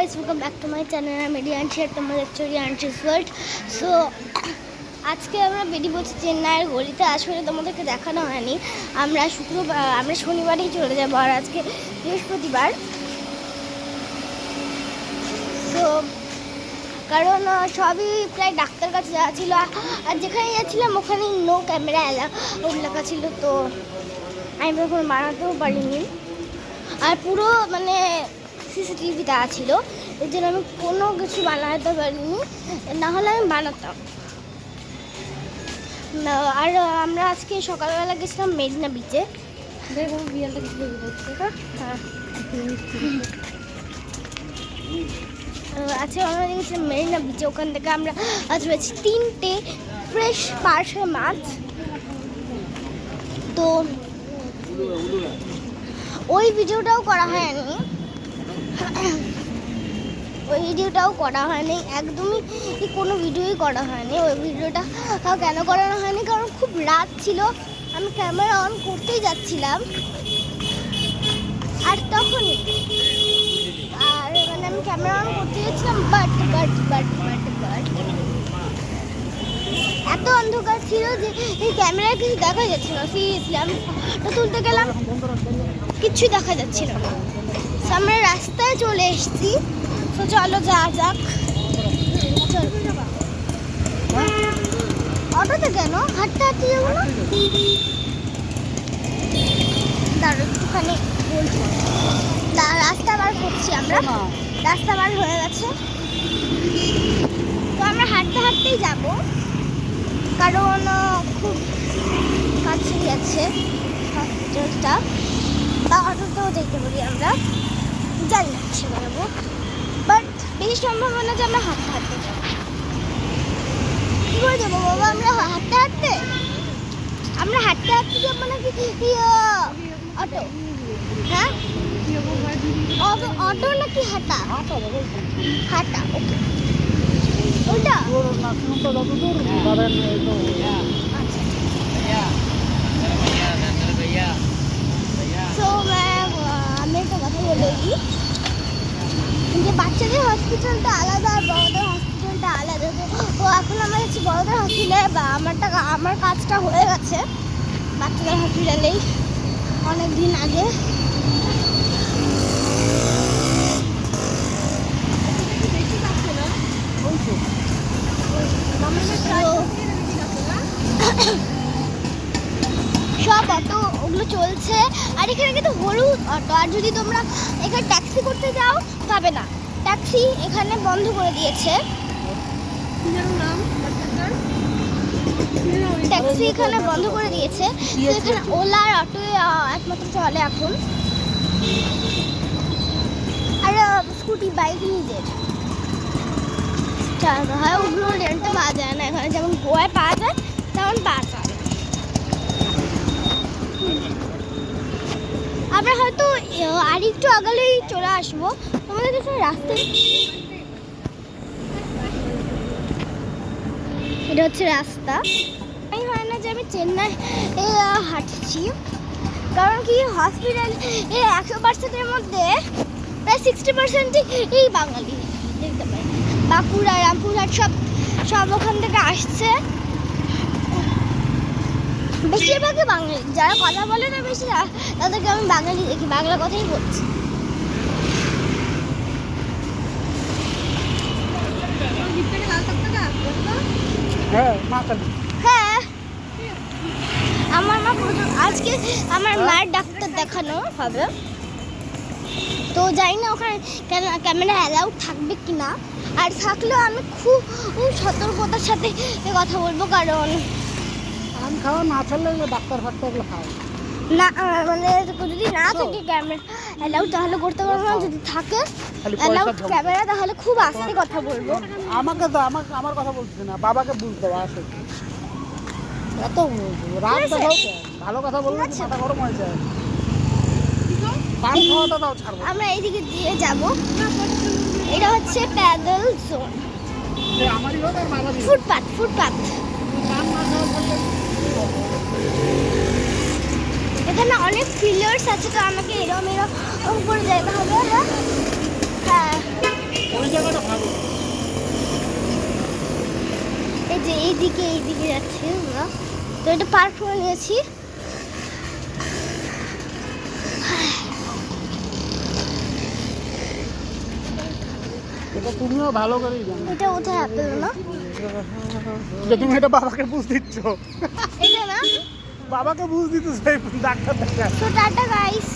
Guys, welcome back to my channel. আমি রিয়ান্সি আর তোমরা দেখছো রিয়ান্সিস ওয়ার্ল্ড। সো আজকে আমরা বেরিয়ে পড়ছি চেন্নাইয়ের গলিতে। আসলে তোমাদেরকে দেখানো হয়নি, আমরা শনিবারেই চলে যাবো, আর আজকে বৃহস্পতিবার। সো কারণ সবই প্রায় ডাক্তার কাছে যাওয়া ছিল, আর যেখানে যাচ্ছিলাম ওখানে নো ক্যামেরা লেখা ছিল, তো আমি তখন বানাতেও পারিনি। আর পুরো মানে সিসিটিভি দেওয়া ছিল, এর জন্য আমি কোনো কিছু বানাতে পারিনি, না হলে আমি বানাতাম। আর আমরা আজকে সকালবেলা গেছিলাম মেরিনা বিচে। দেখো বিয়ালটা কিছু করছে। হ্যাঁ, আচ্ছা, আমরা গেছিলাম মেরিনা বিচে। ওখান থেকে আমরা আজ রয়েছি 3টে ফ্রেশ পার্শে মাছ। তো ওই ভিডিওটাও করা হয়নি, একদমই কোনো ভিডিওই করা হয়নি। ওই ভিডিওটা কেন করানো হয়নি, কারণ খুব রাত ছিল, আমি ক্যামেরা অন করতেই যাচ্ছিলাম, আর তখনই আমি ক্যামেরা অন করতে যাচ্ছিলাম, বাট এত অন্ধকার ছিল যে এই ক্যামেরায় কিছু দেখা যাচ্ছিল না। সিরিয়াসলি আমি ফটো তুলতে গেলাম, কিচ্ছু দেখা যাচ্ছিল না। আমরা রাস্তায় চলে এসেছি, তো চলো যাওয়া যাক। অটোতে কেন, হাঁটতে যাবো না? দাঁড়ো একটুখানি বলছি, রাস্তা বার করছি আমরা, রাস্তা বার হয়ে গেছে। তো আমরা হাঁটতেই যাব, কারণ খুব কাছে গেছে হসপিটালটা, বা অটোতেও যেতে পারি আমরা, জানি না কিসে বেরোবো, বাট বেশি সম্ভাবনা যে আমরা হাঁটতে যাবো। কী করে যাবো বাবা, আমরা হাঁটতে যাবো নাকি অটো? হ্যাঁ, অটো নাকি হাঁটা? ওকে, ওইটা আমি একটা কথা বলে দিই যে বাচ্চাদের হসপিটালটা আলাদা আর বড়দের হসপিটালটা আলাদা। তো এখন আমরা যাচ্ছি বড়দের হসপিটালে, বা আমার কাজটা হয়ে গেছে বাচ্চাদের হসপিটালেই অনেক দিন আগে। সব অটো ওগুলো চলছে, আর এখানে কিন্তু হলুদ অটো। আর যদি তোমরা এখানে ট্যাক্সি করতে যাও পাবে না, ট্যাক্সি এখানে বন্ধ করে দিয়েছে। ট্যাক্সি এখানে বন্ধ করে দিয়েছে, তো এখানে ওলা আর অটো একমাত্র চলে এখন, আর স্কুটি বাইক নিজের চালাতে হয়। ওগুলো রেন্টে পাওয়া যায় না এখানে, যেমন গোয়ায় পাওয়া যায় তেমন পাওয়া যায়। আমরা হয়তো আর একটু আগালেই চলে আসবো। তোমাদের কাছে রাস্তায়, এটা হচ্ছে রাস্তা। এই হয় না যে আমি চেন্নাই হাঁটছি, কারণ কি হসপিটাল 100%-এর মধ্যে প্রায় 60%ই এই বাঙালি দেখতে পাই। বাঁকুড়া, রামপুরহাট সব ওখান থেকে আসছে, বেশিরভাগই বাঙালি। যারা কথা বলে না বেশি, তাদেরকে আমি বাঙালি দেখি, বাংলা কথাই বলছি। হ্যাঁ, আমার মা আজকে আমার মায়ের ডাক্তার দেখানো হবে, তো জানি না ওখানে ক্যামেরা অ্যালাউড থাকবে কি না, আর থাকলেও আমি খুব সতর্কতার সাথে কথা বলবো, কারণ খাওয়া না ছাড়লে ডাক্তার ফাক্তারগুলো খাওয়া না, মানে যদি না থাকে ক্যামেরা অ্যালাউড তাহলে করতে পারবো না, যদি থাকে অ্যালাউড ক্যামেরা তাহলে খুব আস্তে কথা বলবো। আমাকে তো আমার কথা বলছি না, বাবাকে বুঝতে হবে। আসে এত রাত দেখাও, ভালো কথা বললে মাথা গরম হয়ে যায়। পান খাওয়াটা দাও, ছাড়বো। আমরা এইদিকে দিয়ে যাবো, এটা হচ্ছে প্যাডেল জোন, ফুটপাথ। এখানে অনেক পিলার্স আছে, তো আমাকে এরম করে যেতে হবে। হ্যাঁ, এইদিকে যাচ্ছি আমরা। তো এটা পার্ক করে নিয়েছি। এটা তুমিও ভালো করেই জানো এটা কোথায় আপেল না? যে তুমি এটা বাবাকে বুঝ দিচ্ছ, এটা না? বাবাকে বুঝ দিতে সেই ডাক্তার দেখা। তো টাটা গাইস।